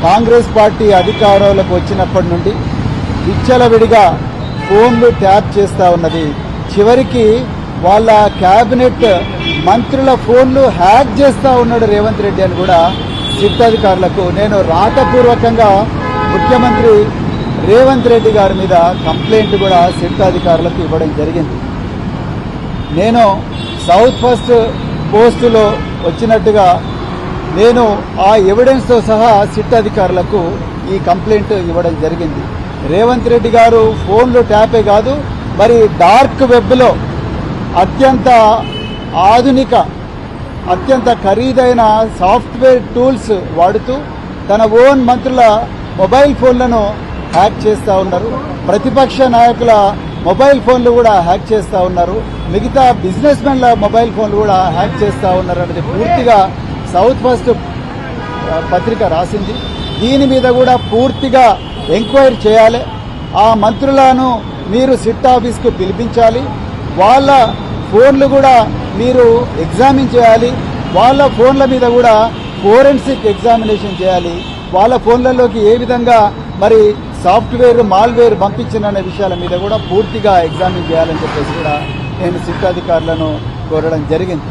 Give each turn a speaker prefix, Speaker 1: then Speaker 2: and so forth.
Speaker 1: Congress party అధికారంలోకి వచ్చినప్పటి నుండి విచ్చలవిడిగా ఫోన్లు ట్యాప్ చేస్తూ ఉన్నది. చివరికి వాళ్ళ క్యాబినెట్ మంత్రుల ఫోన్లు హ్యాక్ చేస్తూ ఉన్నాడు రేవంత్ రెడ్డి అని కూడా సిట్ అధికారులకు నేను రాతపూర్వకంగా ముఖ్యమంత్రి రేవంత్ రెడ్డి గారి మీద కంప్లైంట్ కూడా సిట్ అధికారులకు ఇవ్వడం జరిగింది. నేను సౌత్ ఫస్ట్ పోస్టులో వచ్చినట్టుగా నేను ఆ ఎవిడెన్స్తో సహా సిట్ అధికారులకు ఈ కంప్లైంట్ ఇవ్వడం జరిగింది. రేవంత్ రెడ్డి గారు ఫోన్లు ట్యాపే కాదు, మరి డార్క్ వెబ్లో అత్యంత ఆధునిక అత్యంత ఖరీదైన సాఫ్ట్వేర్ టూల్స్ వాడుతూ తన ఓన్ మంత్రుల మొబైల్ ఫోన్లను హ్యాక్ చేస్తూ ఉన్నారు. ప్రతిపక్ష నాయకుల మొబైల్ ఫోన్లు కూడా హ్యాక్ చేస్తూ ఉన్నారు. మిగతా బిజినెస్ మెన్ల మొబైల్ ఫోన్లు కూడా హ్యాక్ చేస్తూ ఉన్నారు అనేది పూర్తిగా సౌత్ ఫస్ట్ పత్రిక రాసింది. దీని మీద కూడా పూర్తిగా ఎంక్వైరీ చేయాలి. ఆ మంత్రులను మీరు సిట్ ఆఫీస్కు పిలిపించాలి. వాళ్ళ ఫోన్లు కూడా మీరు ఎగ్జామిన్ చేయాలి. వాళ్ళ ఫోన్ల మీద కూడా ఫోరెన్సిక్ ఎగ్జామినేషన్ చేయాలి. వాళ్ళ ఫోన్లలోకి ఏ విధంగా మరి సాఫ్ట్వేర్ మాల్వేర్ పంపించిన విషయాల మీద కూడా పూర్తిగా ఎగ్జామిన్ చేయాలని చెప్పేసి కూడా నేను సిట్ అధికారులను కోరడం జరిగింది.